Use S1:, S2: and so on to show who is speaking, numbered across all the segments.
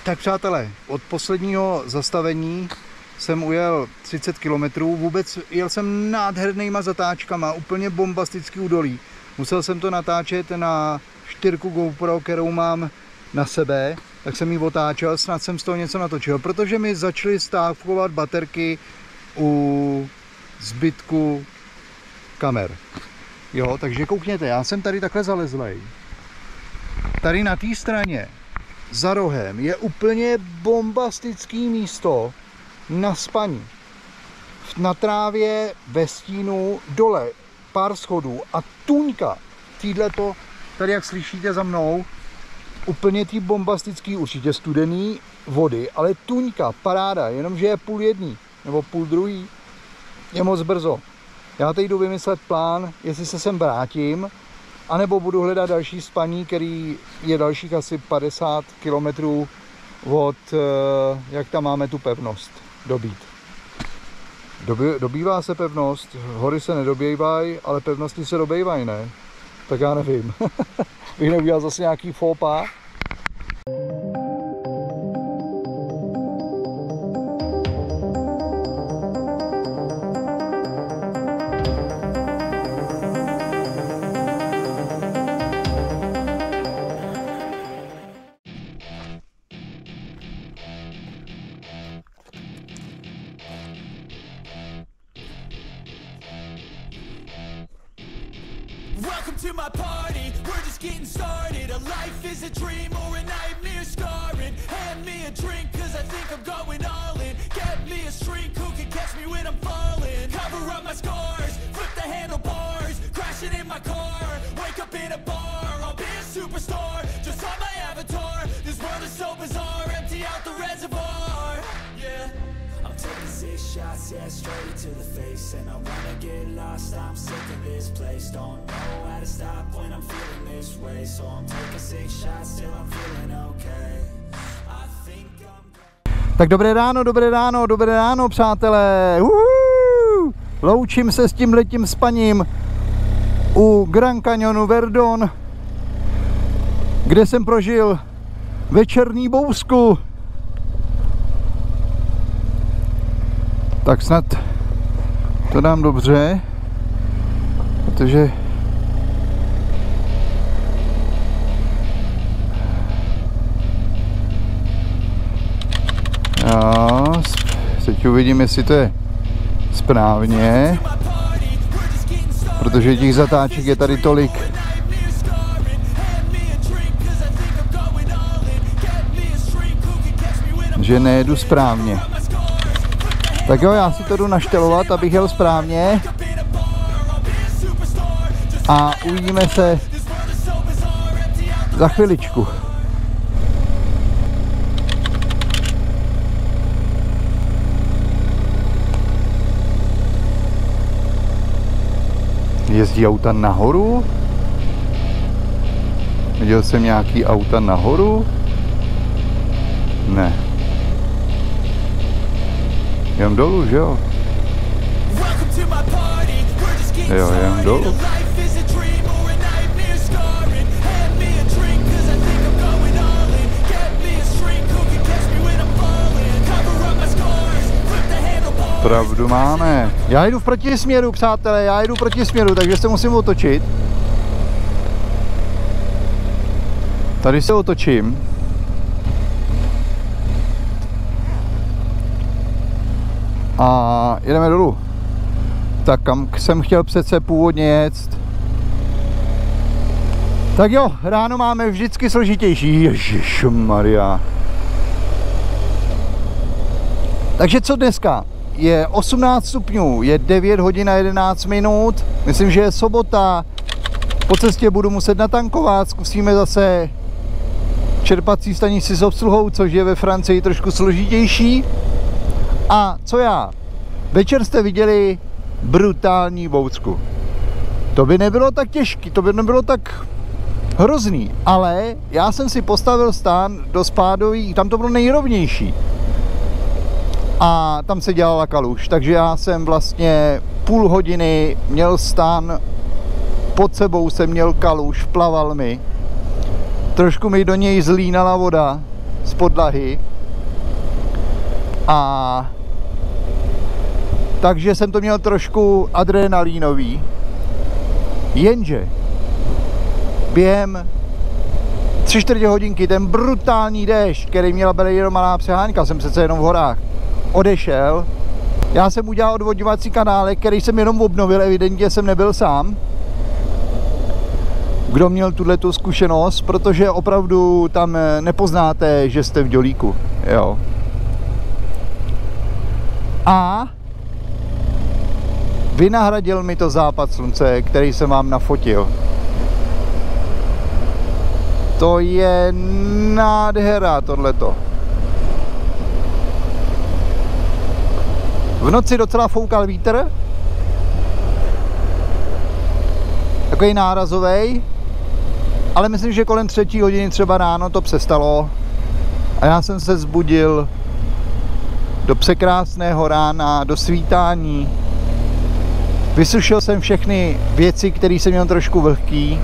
S1: Tak přátelé, od posledního zastavení jsem ujel 30 km, vůbec jel jsem nádhernýma zatáčkama, úplně bombastický údolí. Musel jsem to natáčet na 4 GoPro, kterou mám na sebe, tak jsem ji otáčel, snad jsem z toho něco natočil, protože mi začaly stávkovat baterky u zbytku kamer. Jo, takže koukněte, já jsem tady takhle zalezlej. Tady na té straně za rohem je úplně bombastický místo na spaní. Na trávě, ve stínu, dole pár schodů a tůňka, týhleto, tady jak slyšíte za mnou, úplně tý bombastický, určitě studený vody, ale tůňka, paráda, jenomže je 12:30 nebo 12:30, je moc brzo. Já teď jdu vymyslet plán, jestli se sem vrátím, anebo budu hledat další spaní, který je dalších asi 50 km od, jak tam máme tu pevnost, dobít. Dobývá se pevnost, hory se nedobývají, ale pevnosti se dobývají, ne? Tak já nevím. Bych neudělal zase nějaký faux pas.
S2: Welcome to my party, we're just getting started. A life is a dream or a nightmare scarring. Hand me a drink cause I think I'm going all in. Get me a shrink who can catch me when I'm falling. Cover up my scars, flip the handlebars. Crashing in my car, wake up in a bar. I'll be a superstar, just on my avatar. This world is so bizarre, empty out the reservoir. Yeah, I'm taking 6 shots, yeah, straight to the face. And I wanna get lost, I'm sick of this place. Don't know how to stop when I'm feeling this way. So I'm taking 6 shots till I'm feeling okay. I think I'm...
S1: Tak dobré ráno, přátelé. Loučím se s tímhletím spaním u Grand Canyonu Verdon, kde jsem prožil večerní bouzku. Tak snad to dám dobře, protože jo, teď uvidím, jestli to je správně, protože těch zatáček je tady tolik. Že nejedu správně. Tak jo, já si to jdu naštelovat, abych jel správně. A uvidíme se za chviličku. Jezdí auta nahoru? Viděl jsem nějaký auta nahoru? Ne. Jdem dolů, že jo? Jo, jdem dolů. Pravdu máme. Já jdu v protisměru, přátelé, já jdu v protisměru, takže se musím otočit. Tady se otočím. A jedeme dolů. Tak kam jsem chtěl přece původně jet. Tak jo, ráno máme vždycky složitější. Ježišmarja. Takže co dneska? Je 18 stupňů, je 9 hodin a 11 minut. Myslím, že je sobota. Po cestě budu muset natankovat. Zkusíme zase čerpací stanici s obsluhou, což je ve Francii trošku složitější. A co já? Večer jste viděli brutální bouřku. To by nebylo tak těžký, to by nebylo tak hrozný, ale já jsem si postavil stán do spádový, tam to bylo nejrovnější. A tam se dělala kaluž, takže já jsem vlastně půl hodiny měl stán, pod sebou jsem měl kaluž, plaval mi. Trošku mi do něj zlínala voda, z podlahy. A takže jsem to měl trošku adrenalínový. Jenže během 3/4 hodinky ten brutální déšť, který měla být jenom malá přehánka, jsem přece jenom v horách, odešel. Já jsem udělal odvodňovací kanálek, který jsem jenom obnovil, evidentně jsem nebyl sám, kdo měl tuhletu zkušenost, protože opravdu tam nepoznáte, že jste v dělíku, jo. A vynahradil mi to západ slunce, který jsem vám nafotil. To je nádhera tohleto. V noci docela foukal vítr. Takový nárazový. Ale myslím, že kolem 3 hodiny třeba ráno to přestalo. A já jsem se zbudil do překrásného rána, do svítání. Vysušil jsem všechny věci, které jsem měl trošku vlhký.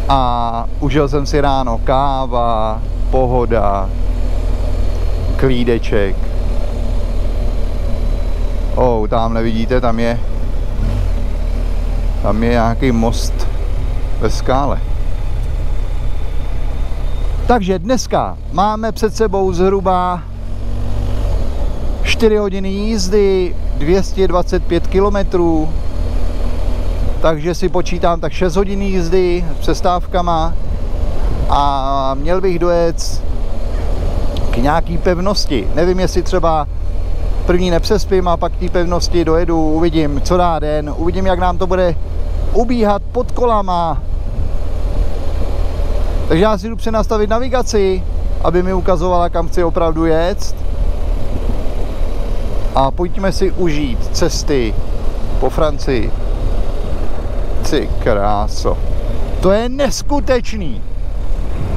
S1: A užil jsem si ráno káva, pohoda, klídeček. Tamhle vidíte, tam je nějaký most ve skále. Takže dneska máme před sebou zhruba 4 hodiny jízdy, 225 kilometrů. Takže si počítám tak 6 hodin jízdy s přestávkama a měl bych dojet k nějaký pevnosti. Nevím, jestli třeba první nepřespím a pak té pevnosti dojedu, uvidím, co dá den, uvidím, jak nám to bude ubíhat pod kolama. Takže já si jdu přenastavit navigaci, aby mi ukazovala, kam chci opravdu jet. A pojďme si užít cesty po Francii. Ty kráso. To je neskutečný.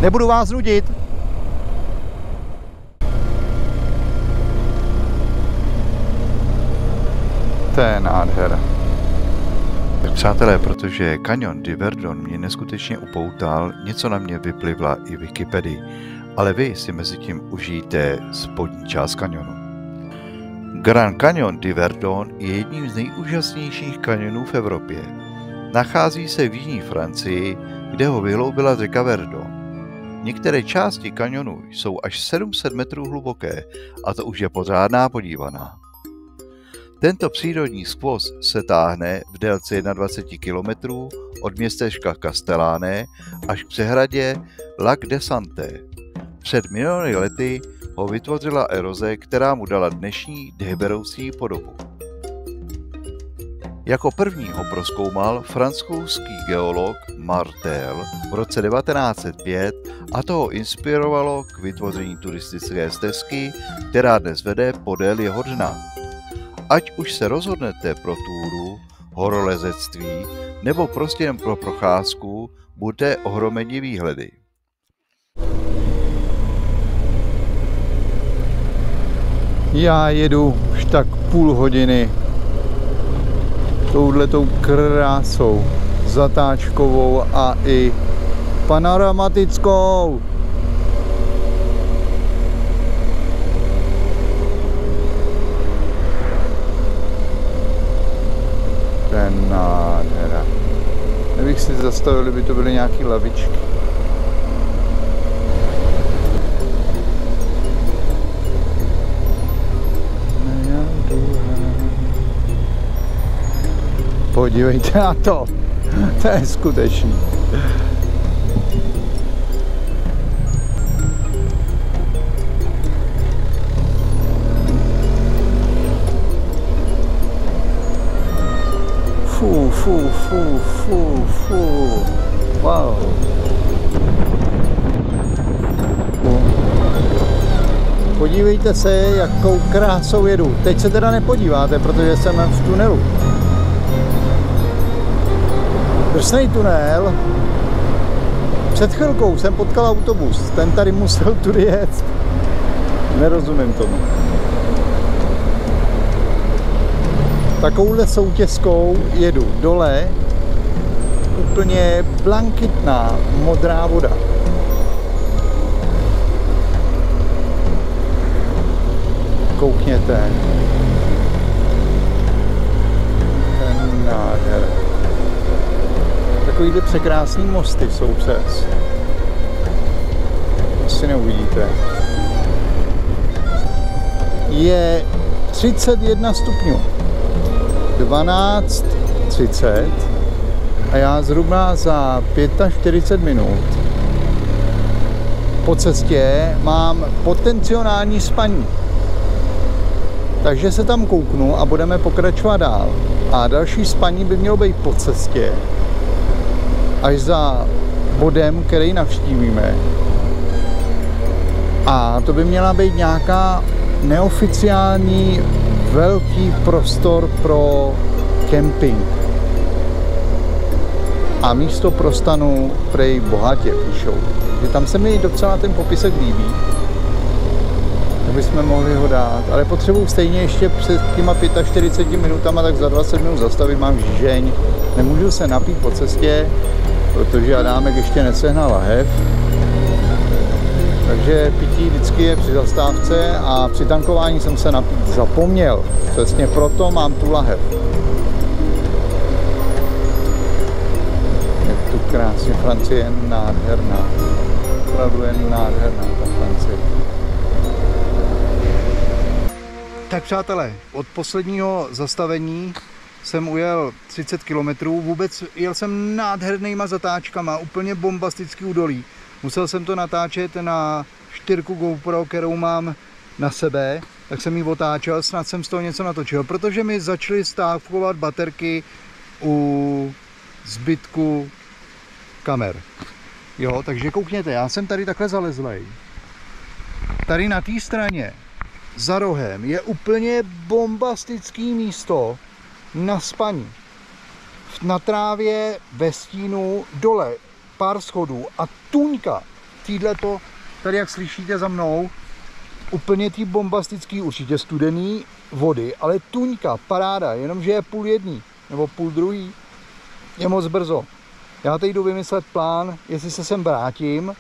S1: Nebudu vás nudit. To je nádhera.
S3: Tak přátelé, protože Canyon de Verdon mě neskutečně upoutal, něco na mě vyplivla i Wikipedii, ale vy si mezi tím užijte spodní část kanionu. Grand Canyon de Verdon je jedním z nejúžasnějších kanionů v Evropě. Nachází se v jižní Francii, kde ho vyhloubila řeka Verdon. Některé části kanionu jsou až 700 metrů hluboké a to už je pořádná podívaná. Tento přírodní skvost se táhne v délce 21 km od městečka Castellane až k přehradě Lac de Santé. Před miliony lety ho vytvořila eroze, která mu dala dnešní dechberoucí podobu. Jako první ho prozkoumal francouzský geolog Martel v roce 1905 a to ho inspirovalo k vytvoření turistické stezky, která dnes vede podél jeho dna. Ať už se rozhodnete pro túru, horolezectví nebo prostě jen pro procházku, buďte ohromeni výhledy.
S1: Já jedu už tak půl hodiny touhletou krásou, zatáčkovou a i panoramatickou. To je nádhera. Kdybych si zastavil, kdyby to byly nějaký lavičky. Podívejte na to, to je skutečný. Fú. Wow. Podívejte se, jakou krásou jedu. Teď se teda nepodíváte, protože jsem v tunelu. Drsnej tunel. Před chvilkou jsem potkal autobus, ten tady musel tudy jet. Nerozumím tomu. Takovouhle soutězkou jedu dole, úplně blankitná, modrá voda. vidíte. Ten nádher. Takovýhle překrásný mosty jsou přes. Asi neuvidíte. Je 31 stupňů. 12:30 a já zhruba za 45 minut po cestě mám potenciální spaní. Takže se tam kouknu a budeme pokračovat dál. A další spaní by mělo být po cestě, až za bodem, který navštívíme. A to by měla být nějaká neoficiální velký prostor pro kemping. A místo pro stanu prej bohatě píšou. Že tam se mi docela ten popisek líbí. Tak bychom mohli ho dát. Ale potřebuji stejně ještě před těma 45 minutama, tak za 20 minut zastavit, mám žížeň. Nemůžu se napít po cestě, protože Adámek ještě nesehnal lahev. Takže pití vždycky je při zastávce a při tankování jsem se napít zapomněl. Přesně proto mám tu lahev. Je tu krásně, Francie je nádherná. Opravdu je nádherná ta Francie. Tak přátelé, od posledního zastavení jsem ujel 30 km, vůbec jel jsem nádhernýma zatáčkama, úplně bombastický údolí. Musel jsem to natáčet na 4 GoPro, kterou mám na sebe, tak jsem ji otáčel, snad jsem z toho něco natočil, protože mi začaly stávkovat baterky u zbytku kamer. Jo, takže koukněte, já jsem tady takhle zalezlej. Tady na té straně, za rohem, je úplně bombastický místo na spaní. Na trávě, ve stínu, dole, pár schodů a tuňka, týhleto, tady jak slyšíte za mnou, úplně tý bombastický, určitě studený vody, ale tuňka, paráda, jenomže je 12:30 nebo 12:30, je moc brzo. Já teď jdu vymyslet plán, jestli se sem vrátím,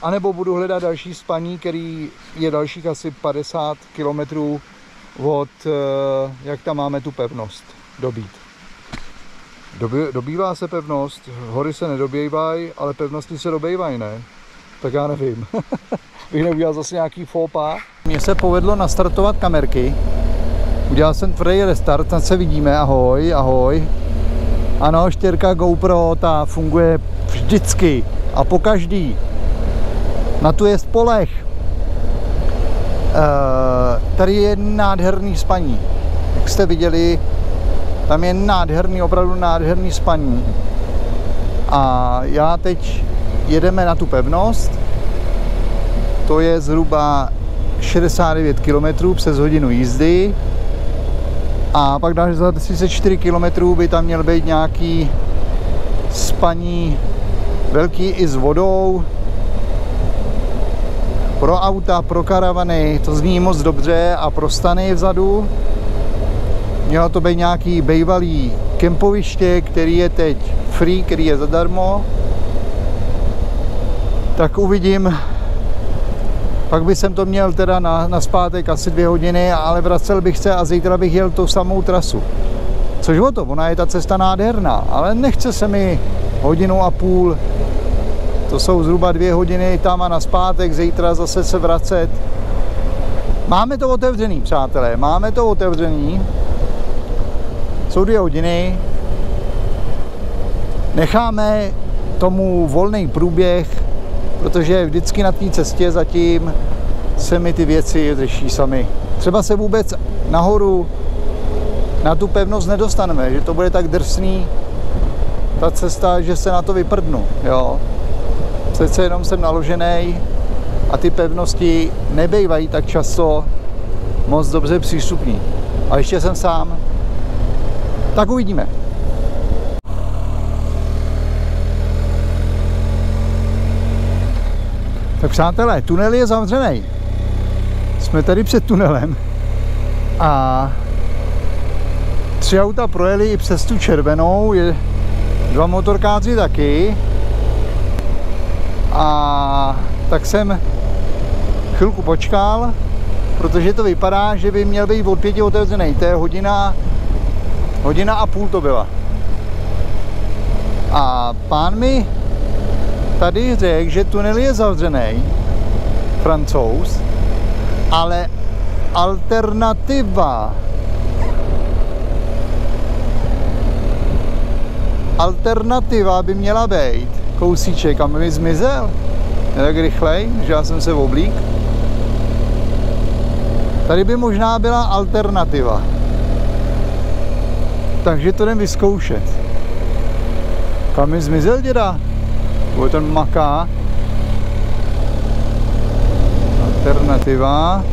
S1: anebo budu hledat další spaní, který je dalších asi 50 km od, jak tam máme tu pevnost, dobít. Dobývá se pevnost, hory se nedobývají, ale pevnosti se dobývají, ne? Tak já nevím. Bych neudělal zase nějaký faux pas. Mně se povedlo nastartovat kamerky. Udělal jsem tvrdý restart, tam se vidíme, ahoj, ahoj. Ano, 4 GoPro, ta funguje vždycky a po každý. Na tu je spoleh. Tady je nádherný spaní. Jak jste viděli, tam je nádherný, opravdu nádherný spaní. A já teď jedeme na tu pevnost. To je zhruba 69 km přes hodinu jízdy. A pak dáš za 34 km by tam měl být nějaký spaní velký i s vodou. Pro auta, pro karavany, to zní moc dobře, a pro stany vzadu. Mělo to být nějaký bývalý kempoviště, který je teď free, který je zadarmo. Tak uvidím. Pak bych jsem to měl teda na zpátek asi 2 hodiny, ale vracel bych se a zítra bych jel tou samou trasu. Což o to, ona je ta cesta nádherná, ale nechce se mi 1,5 hodiny. To jsou zhruba 2 hodiny tam a na zpátek, zítra zase se vracet. Máme to otevřený, přátelé, máme to otevřený. Jsou 2 hodiny. Necháme tomu volný průběh, protože vždycky na té cestě zatím se mi ty věci řeší sami. Třeba se vůbec nahoru na tu pevnost nedostaneme, že to bude tak drsný ta cesta, že se na to vyprdnu, jo. Přece jenom jsem naložený a ty pevnosti nebejvají tak často moc dobře přístupný. A ještě jsem sám. Tak uvidíme. Tak přátelé, tunel je zavřený. Jsme tady před tunelem a 3 auta projeli i přes tu červenou, 2 motorkáři taky. A tak jsem chvilku počkal, protože to vypadá, že by měl být od 5 otevřený. To je hodina a půl to byla. A pán mi tady řekl, že tunel je zavřený, Francouz, ale alternativa by měla být kousíček, a mi zmizel. Je tak rychlej, že já jsem se oblík. Tady by možná byla alternativa. Takže to jdem vyzkoušet. Kam mi zmizel, děda? Bude ten maká. Alternativa.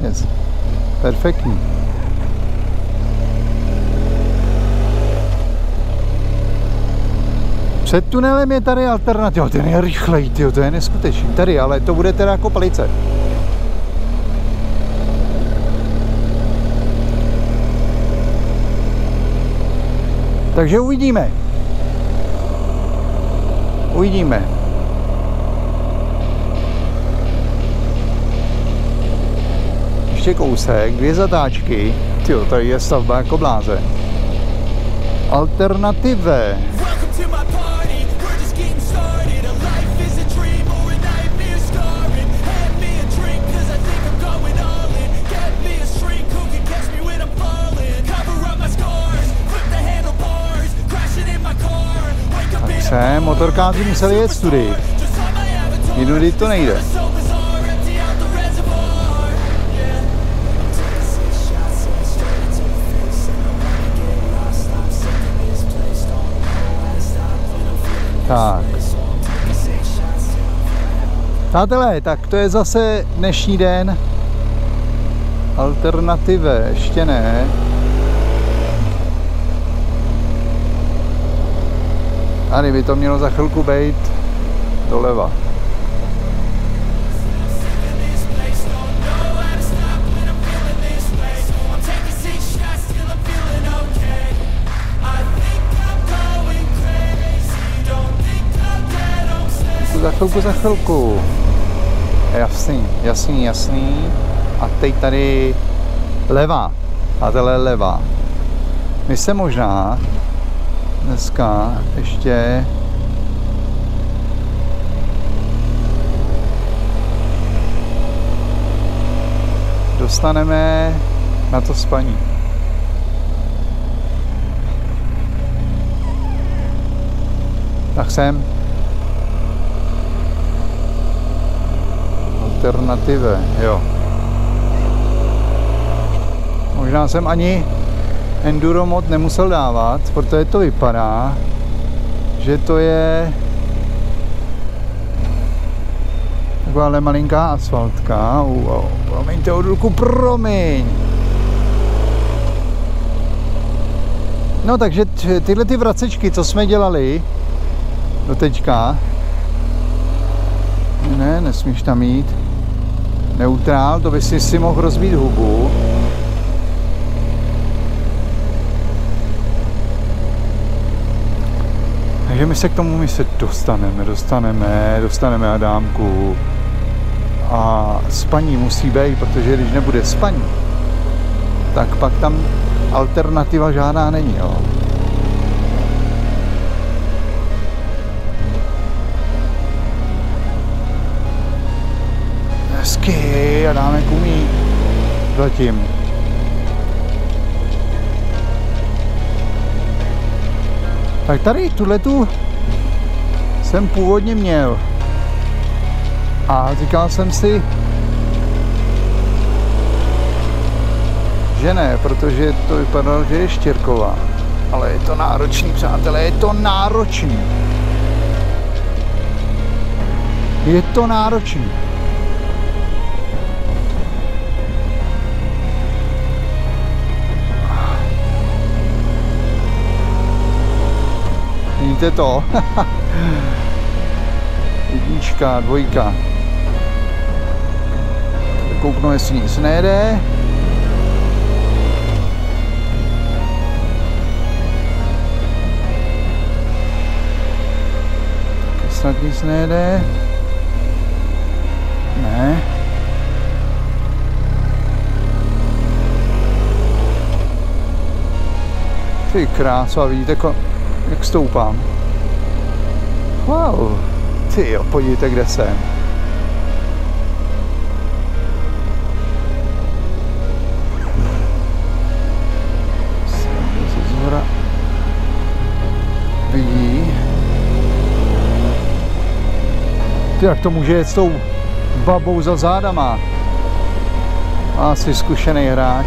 S1: Yes. Perfektní. Před tunelem je tady alternativa. Ten je rychlej, tyjo, to je neskutečný. Tady, ale to bude teda jako palice. Takže uvidíme. Uvidíme. Ještě kousek, 2 zatáčky. Tyjo, tady je stavba jako bláze. Alternative. Motorkáři museli jet studii. Jinudy to nejde. Tak. Přátelé, tak to je zase dnešní den. Alternative, ještě ne. Tady by to mělo za chvilku být doleva. Za chvilku. Jasný. A teď tady levá. A tohle je levá. My se možná dneska ještě dostaneme na to spaní. Tak sem. Alternative, jo. Možná jsem ani enduro mod nemusel dávat, protože to vypadá, že to je takováhle malinká asfaltka. Promiň, Teodulku, promiň! No takže tyhle ty vracečky, co jsme dělali do teďka, ne, nesmíš tam jít, neutrál, to by si mohl rozbít hubu. Takže my se k tomu se dostaneme Adámku. A spaní musí být, protože když nebude spaní, tak pak tam alternativa žádná není, jo. Hezky, Adámek umí zatím. Tak tady tuhletu jsem původně měl a říkal jsem si, že ne, protože to vypadalo, že je štěrková, ale je to náročný, přátelé, je to náročný. Je to náročný. Vidíte to? Jednička, dvojka. Kouknu, jestli nic nejde. snad nic nejde. Ne. Ty krása, vidíte, jak stoupám. Wow, ty jo, podívejte, kde jsem. Zhora vidí. Ty, jak to může jet s tou babou za zádama. Asi zkušený hráč.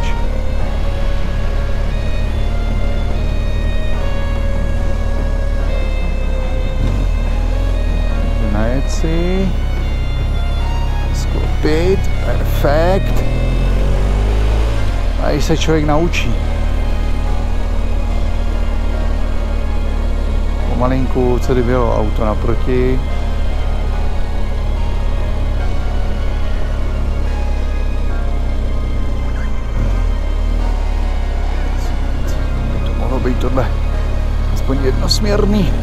S1: Najet si. Sklopit. Perfekt. A i se člověk naučí. Pomalinku, co by bylo auto naproti. Být tohle aspoň jednosměrný.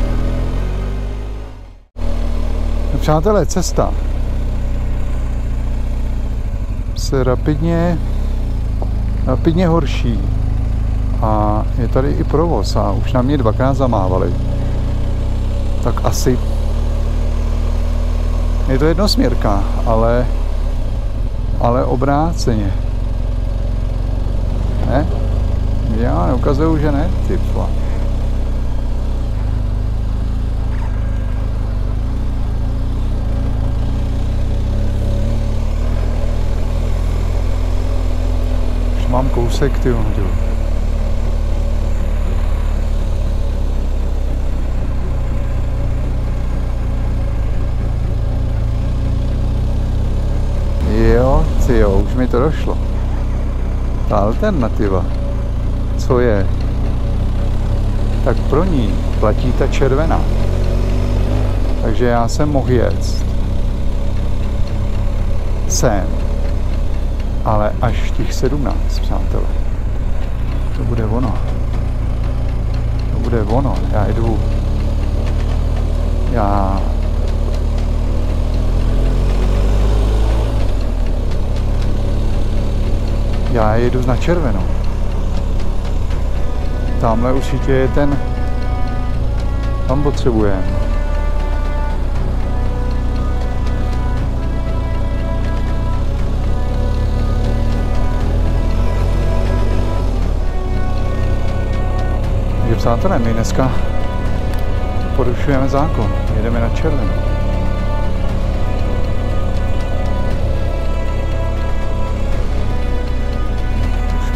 S1: Přátelé, cesta se rapidně horší a je tady i provoz a už na mě dvakrát zamávali. Tak asi je to jednosměrka, ale obráceně. Ne? Já neukazuju, že ne, ty vole. Už mám kousek, ty. Jo, už mi to došlo. Ta alternativa. Co je, tak pro ní platí ta červená. Takže já jsem mohl jet sem, ale až těch 17, přátelé. To bude ono. To bude ono. Já jedu. Já jedu na červenou. Tamhle určitě je ten, tam potřebujeme. Takže přátelé, my dneska porušujeme zákon, jedeme na červenou.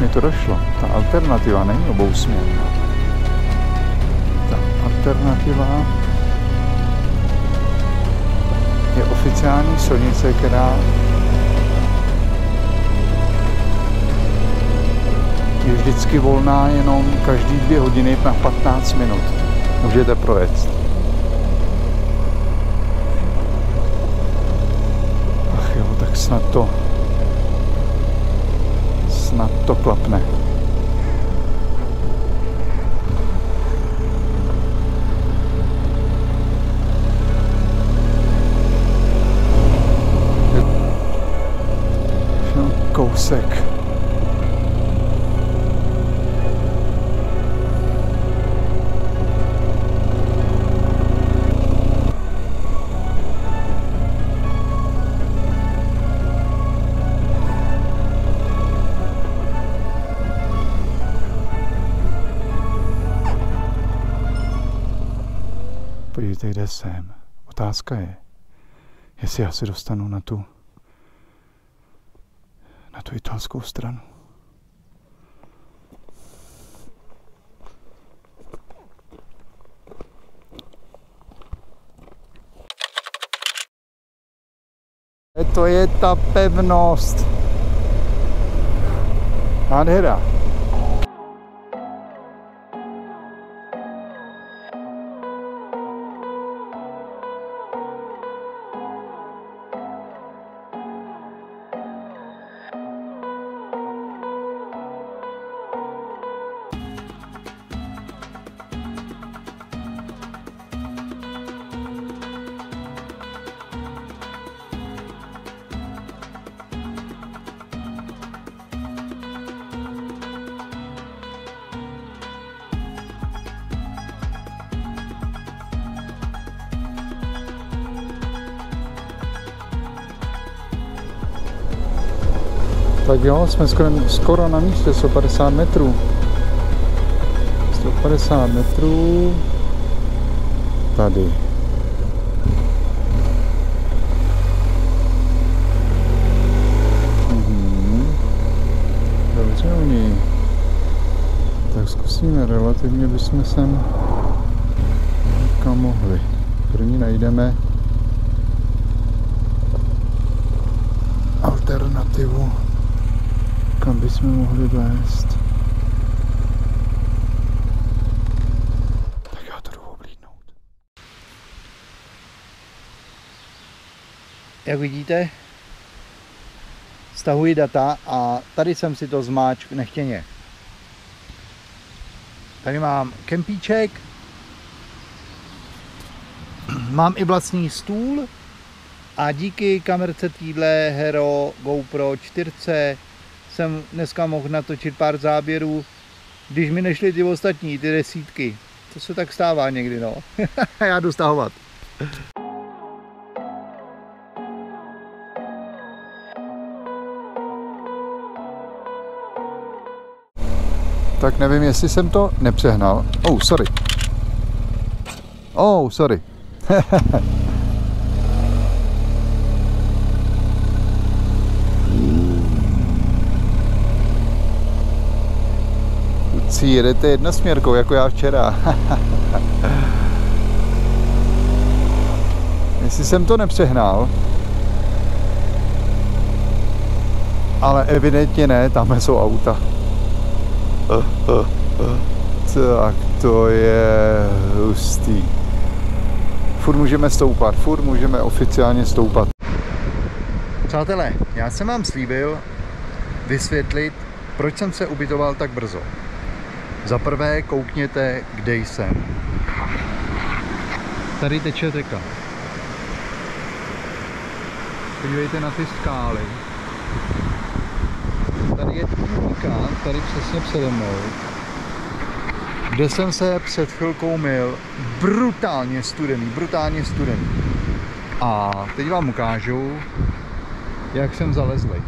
S1: Mi to došlo. Ta alternativa není obousměrná. Ta alternativa je oficiální silnice, která je vždycky volná jenom každý 2 hodiny na 15 minut. Můžete projet. Ach jo, tak snad to klapne. Kousek. Podívejte, kde jsem. Otázka je, jestli já se dostanu na tu italskou stranu. To je ta pevnost. Nádhera. Tak jo, jsme skoro na místě, 150 metrů. 150 metrů. Tady. Dobře, oni. Tak zkusíme, relativně bychom sem kam mohli. První najdeme alternativu, kam bychom mohli vést. Tak já to jdu oblídnout. Jak vidíte, stahuji data a tady jsem si to zmáčk nechtěně. Tady mám kempíček, mám i vlastní stůl a díky kamerce týhle Hero GoPro 4 jsem dneska mohl natočit pár záběrů, když mi nešly ty ostatní, ty desítky. To se tak stává někdy, no. Já jdu stahovat. Tak nevím, jestli jsem to nepřehnal. Oh, sorry. Oh, sorry. Kluci, jedete jednosměrkou, jako já včera. Jestli jsem to nepřehnal, ale evidentně ne, tam jsou auta. Tak to je hustý. Furt můžeme stoupat, furt můžeme oficiálně stoupat. Přátelé, já jsem vám slíbil vysvětlit, proč jsem se ubytoval tak brzo. Za prvé koukněte, kde jsem. Tady teče řeka. Podívejte na ty skály. Tady je tůňka, tady přesně přede mnou, kde jsem se před chvilkou myl. Brutálně studený. A teď vám ukážu, jak jsem zalezlý.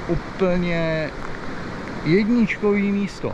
S1: Úplně jedničkový místo.